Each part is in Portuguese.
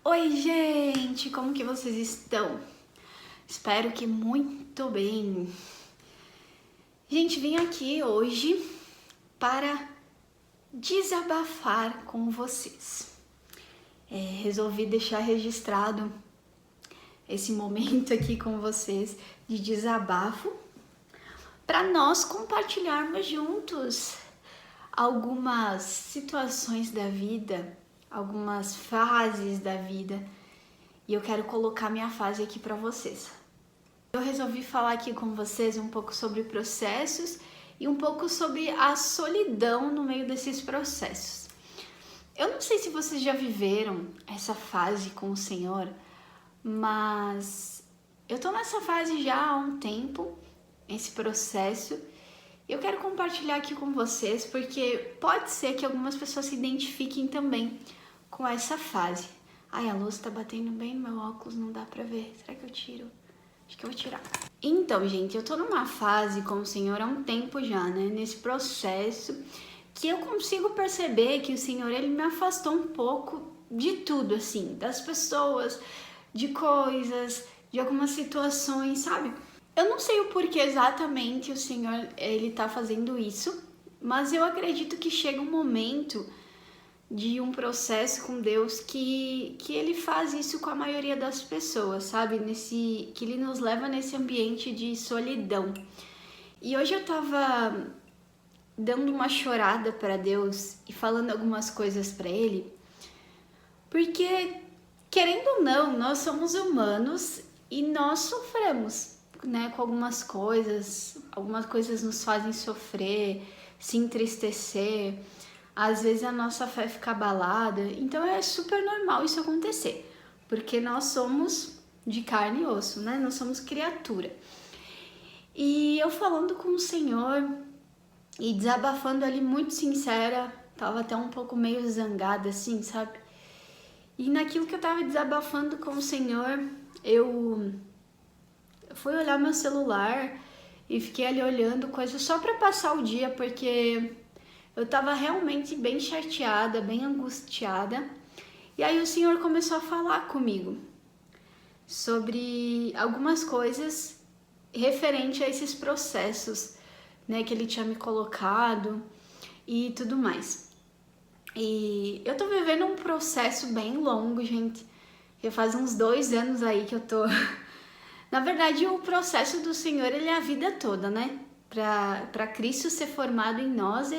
Oi, gente! Como que vocês estão? Espero que muito bem. Gente, vim aqui hoje para desabafar com vocês. Resolvi deixar registrado esse momento aqui com vocês de desabafo para nós compartilharmos juntos algumas situações da vida, algumas fases da vida, e eu quero colocar minha fase aqui para vocês. Eu resolvi falar aqui com vocês um pouco sobre processos e um pouco sobre a solidão no meio desses processos. Eu não sei se vocês já viveram essa fase com o Senhor, mas eu tô nessa fase já há um tempo, esse processo. Eu quero compartilhar aqui com vocês porque pode ser que algumas pessoas se identifiquem também com essa fase. Ai, a luz tá batendo bem no meu óculos, não dá pra ver. Será que eu tiro? Acho que eu vou tirar. Então, gente, eu tô numa fase com o Senhor há um tempo já, né? Nesse processo que eu consigo perceber que o Senhor, ele me afastou um pouco de tudo, assim, das pessoas, de coisas, de algumas situações, sabe? Eu não sei o porquê exatamente o Senhor, ele tá fazendo isso, mas eu acredito que chega um momento de um processo com Deus que ele faz isso com a maioria das pessoas, sabe? Que ele nos leva nesse ambiente de solidão. E hoje eu tava dando uma chorada para Deus e falando algumas coisas para ele, porque, querendo ou não, nós somos humanos e nós sofremos, né, com algumas coisas nos fazem sofrer, se entristecer, às vezes a nossa fé fica abalada, então é super normal isso acontecer, porque nós somos de carne e osso, né, nós somos criatura. E eu falando com o Senhor e desabafando ali muito sincera, tava até um pouco meio zangada assim, sabe? E naquilo que eu tava desabafando com o Senhor, eu fui olhar meu celular e fiquei ali olhando coisas só para passar o dia, porque eu tava realmente bem chateada, bem angustiada. E aí o Senhor começou a falar comigo sobre algumas coisas referente a esses processos, né, que ele tinha me colocado e tudo mais. E eu tô vivendo um processo bem longo, gente. Já faz uns 2 anos aí que eu tô. Na verdade, o processo do Senhor, ele é a vida toda, né? Para Cristo ser formado em nós,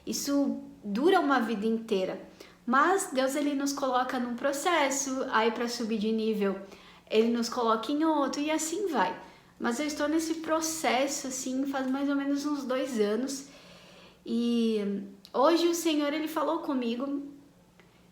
isso dura uma vida inteira. Mas Deus, ele nos coloca num processo, aí para subir de nível, ele nos coloca em outro e assim vai. Mas eu estou nesse processo, assim, faz mais ou menos uns 2 anos. E hoje o Senhor, ele falou comigo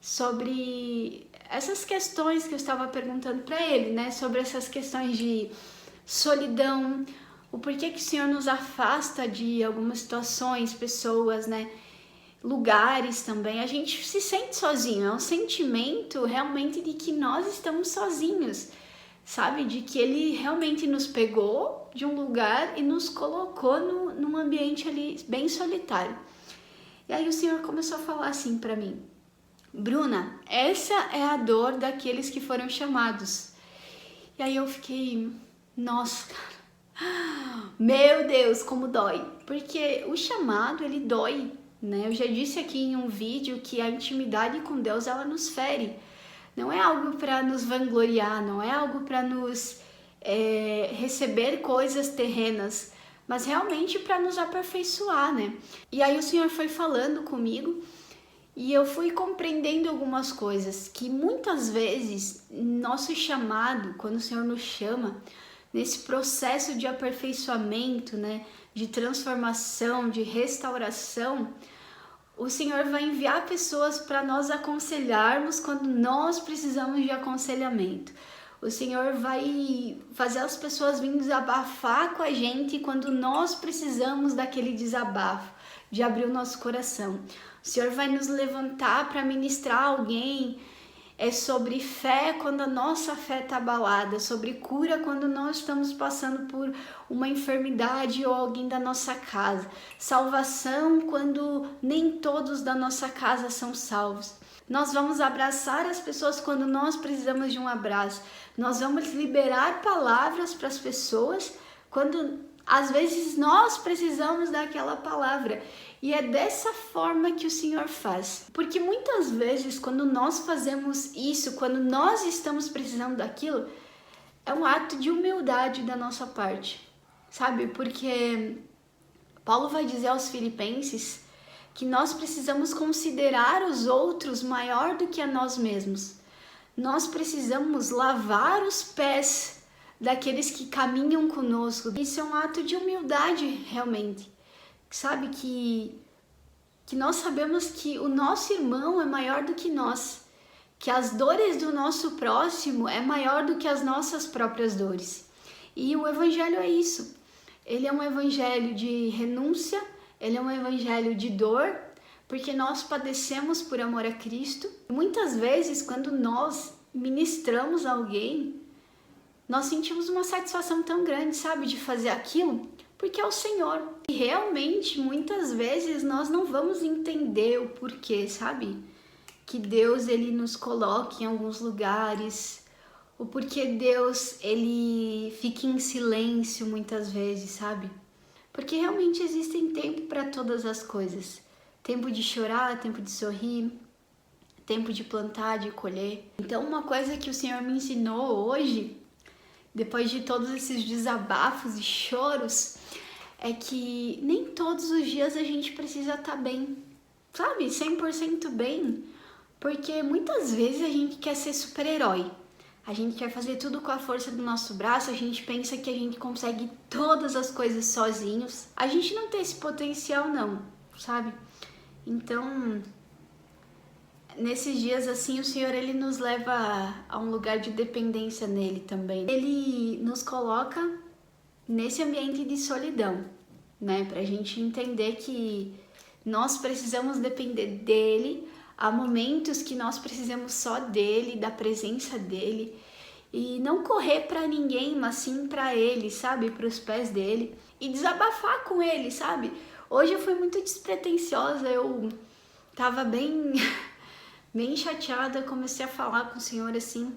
sobre essas questões que eu estava perguntando para ele, né? Sobre essas questões de solidão, o porquê que o Senhor nos afasta de algumas situações, pessoas, né? Lugares também. A gente se sente sozinho, é um sentimento realmente de que nós estamos sozinhos, sabe? De que ele realmente nos pegou de um lugar e nos colocou num ambiente ali bem solitário. E aí o Senhor começou a falar assim para mim: Bruna, essa é a dor daqueles que foram chamados. E aí eu fiquei, nossa, cara, meu Deus, como dói. Porque o chamado, ele dói, né? Eu já disse aqui em um vídeo que a intimidade com Deus, ela nos fere. Não é algo para nos vangloriar, não é algo para nos receber coisas terrenas, mas realmente para nos aperfeiçoar, né? E aí o Senhor foi falando comigo e eu fui compreendendo algumas coisas, que muitas vezes nosso chamado, quando o Senhor nos chama, nesse processo de aperfeiçoamento, né, de transformação, de restauração, o Senhor vai enviar pessoas para nós aconselharmos quando nós precisamos de aconselhamento. O Senhor vai fazer as pessoas virem desabafar com a gente quando nós precisamos daquele desabafo, de abrir o nosso coração. O Senhor vai nos levantar para ministrar alguém sobre fé quando a nossa fé está abalada, sobre cura quando nós estamos passando por uma enfermidade ou alguém da nossa casa, salvação quando nem todos da nossa casa são salvos. Nós vamos abraçar as pessoas quando nós precisamos de um abraço. Nós vamos liberar palavras para as pessoas quando às vezes nós precisamos daquela palavra. E é dessa forma que o Senhor faz. Porque muitas vezes quando nós fazemos isso, quando nós estamos precisando daquilo, é um ato de humildade da nossa parte, sabe? Porque Paulo vai dizer aos Filipenses que nós precisamos considerar os outros maior do que a nós mesmos. Nós precisamos lavar os pés daqueles que caminham conosco. Isso é um ato de humildade, realmente. Sabe que nós sabemos que o nosso irmão é maior do que nós. Que as dores do nosso próximo é maior do que as nossas próprias dores. E o evangelho é isso. Ele é um evangelho de renúncia, ele é um evangelho de dor, porque nós padecemos por amor a Cristo. Muitas vezes, quando nós ministramos alguém, nós sentimos uma satisfação tão grande, sabe, de fazer aquilo, porque é o Senhor. E realmente, muitas vezes, nós não vamos entender o porquê, sabe? Que Deus, ele nos coloca em alguns lugares, o porquê Deus, ele fica em silêncio muitas vezes, sabe? Porque realmente existem tempo para todas as coisas. Tempo de chorar, tempo de sorrir, tempo de plantar, de colher. Então, uma coisa que o Senhor me ensinou hoje, depois de todos esses desabafos e choros, é que nem todos os dias a gente precisa estar bem, sabe? 100% bem. Porque muitas vezes a gente quer ser super-herói. A gente quer fazer tudo com a força do nosso braço, a gente pensa que a gente consegue todas as coisas sozinhos. A gente não tem esse potencial não, sabe? Então, nesses dias assim, o Senhor, ele nos leva a um lugar de dependência nele também. Ele nos coloca nesse ambiente de solidão, né? Pra gente entender que nós precisamos depender dele. Há momentos que nós precisamos só dele, da presença dele, e não correr para ninguém, mas sim para ele, sabe? Para os pés dele e desabafar com ele, sabe? Hoje eu fui muito despretensiosa, eu tava bem chateada, comecei a falar com o Senhor assim,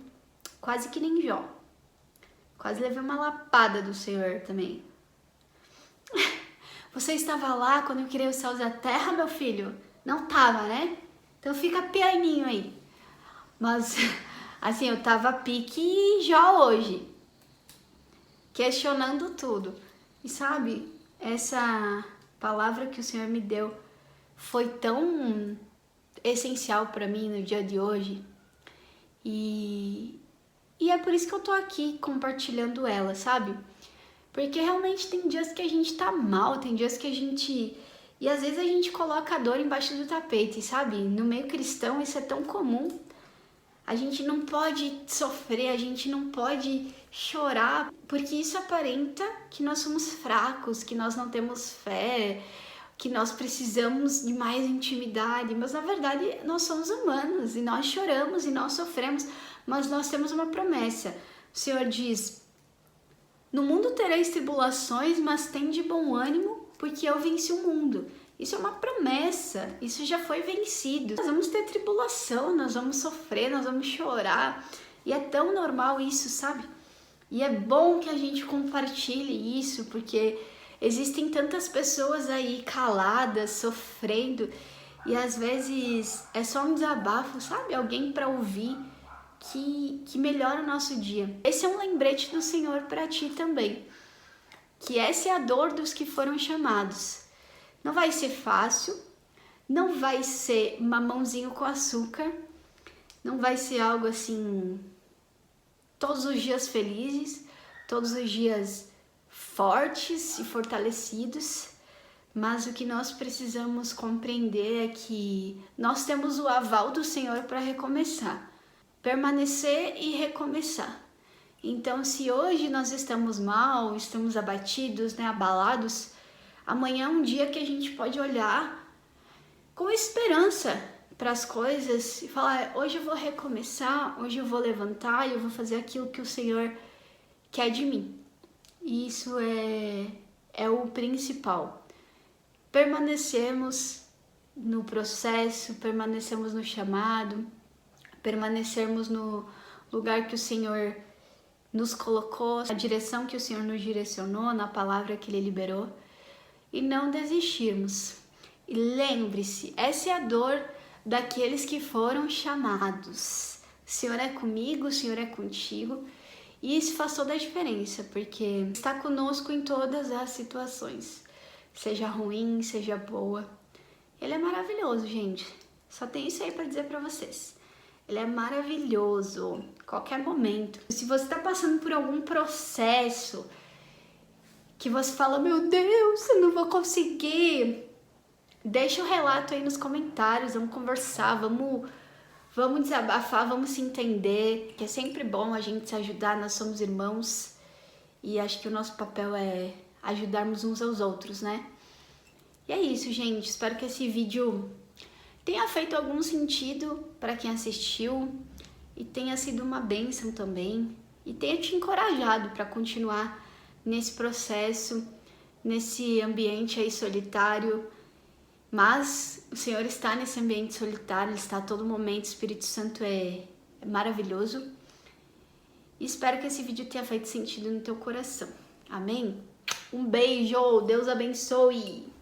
quase que nem Jó. Quase levei uma lapada do Senhor também. Você estava lá quando eu criei os céus e a terra, meu filho? Não tava, né? Então fica pianinho aí. Mas, assim, eu tava pique Jó hoje. Questionando tudo. E sabe, essa palavra que o Senhor me deu foi tão essencial para mim no dia de hoje. E é por isso que eu tô aqui compartilhando ela, sabe? Porque realmente tem dias que a gente tá mal, tem dias que a gente... E às vezes a gente coloca a dor embaixo do tapete, sabe? No meio cristão isso é tão comum. A gente não pode sofrer, a gente não pode chorar, porque isso aparenta que nós somos fracos, que nós não temos fé, que nós precisamos de mais intimidade. Mas na verdade nós somos humanos e nós choramos e nós sofremos, mas nós temos uma promessa. O Senhor diz: no mundo tereis tribulações, mas tende bom ânimo, porque eu venci o mundo. Isso é uma promessa, isso já foi vencido. Nós vamos ter tribulação, nós vamos sofrer, nós vamos chorar. E é tão normal isso, sabe? E é bom que a gente compartilhe isso, porque existem tantas pessoas aí caladas, sofrendo. E às vezes é só um desabafo, sabe? Alguém para ouvir que melhora o nosso dia. Esse é um lembrete do Senhor para ti também. Que essa é a dor dos que foram chamados. Não vai ser fácil, não vai ser mamãozinho com açúcar, não vai ser algo assim, todos os dias felizes, todos os dias fortes e fortalecidos, mas o que nós precisamos compreender é que nós temos o aval do Senhor para recomeçar, permanecer e recomeçar. Então, se hoje nós estamos mal, estamos abatidos, né, abalados, amanhã é um dia que a gente pode olhar com esperança para as coisas e falar: hoje eu vou recomeçar, hoje eu vou levantar e eu vou fazer aquilo que o Senhor quer de mim. E isso é o principal. Permanecermos no processo, permanecermos no chamado, permanecermos no lugar que o Senhor nos colocou, a direção que o Senhor nos direcionou, na palavra que Ele liberou, e não desistirmos. E lembre-se, essa é a dor daqueles que foram chamados. O Senhor é comigo, o Senhor é contigo, e isso faz toda a diferença, porque está conosco em todas as situações, seja ruim, seja boa. Ele é maravilhoso, gente. Só tem isso aí para dizer para vocês. Ele é maravilhoso, qualquer momento. Se você está passando por algum processo que você fala, meu Deus, eu não vou conseguir, deixa o relato aí nos comentários, vamos conversar, vamos desabafar, vamos se entender, que é sempre bom a gente se ajudar, nós somos irmãos e acho que o nosso papel é ajudarmos uns aos outros, né? E é isso, gente, espero que esse vídeo tenha feito algum sentido para quem assistiu e tenha sido uma bênção também e tenha te encorajado para continuar nesse processo, nesse ambiente aí solitário. Mas o Senhor está nesse ambiente solitário, Ele está a todo momento, o Espírito Santo é maravilhoso. E espero que esse vídeo tenha feito sentido no teu coração. Amém? Um beijo, Deus abençoe!